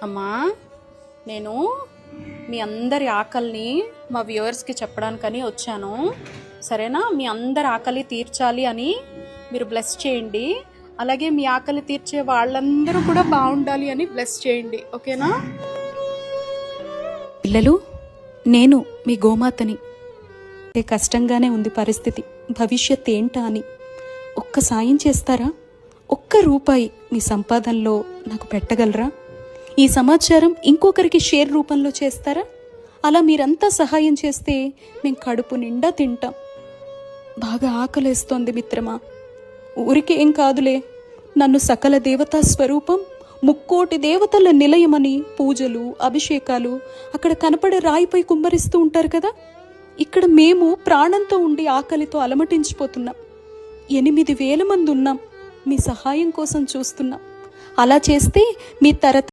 అమ్మా, నేను మీ అందరి ఆకలిని మా వ్యూవర్స్కి చెప్పడానికని వచ్చాను. సరేనా? మీ అందరి ఆకలి తీర్చాలి అని మీరు బ్లెస్ చేయండి. అలాగే మీ ఆకలి తీర్చే వాళ్ళందరూ కూడా బాగుండాలి అని బ్లెస్ చేయండి. ఓకేనా? పిల్లలు, నేను మీ గోమాతని. కష్టంగానే ఉంది పరిస్థితి, భవిష్యత్ ఏంటా అని. ఒక్క సాయం చేస్తారా? ఒక్క రూపాయి మీ సంపాదనలో నాకు పెట్టగలరా? ఈ సమాచారం ఇంకొకరికి షేర్ రూపంలో చేస్తారా? అలా మీరంతా సహాయం చేస్తే మేము కడుపు నిండా తింటాం. బాగా ఆకలేస్తోంది మిత్రమా. ఊరికే ఏం కాదులే, నన్ను సకల దేవతా స్వరూపం, ముక్కోటి దేవతల నిలయమని పూజలు అభిషేకాలు అక్కడ కనపడే రాయిపై కుమ్మరిస్తూ ఉంటారు కదా. ఇక్కడ మేము ప్రాణంతో ఉండి ఆకలితో అలమటించిపోతున్నాం. 8,000 మంది ఉన్నాం. మీ సహాయం కోసం చూస్తున్నాం. అలా చేస్తే మీ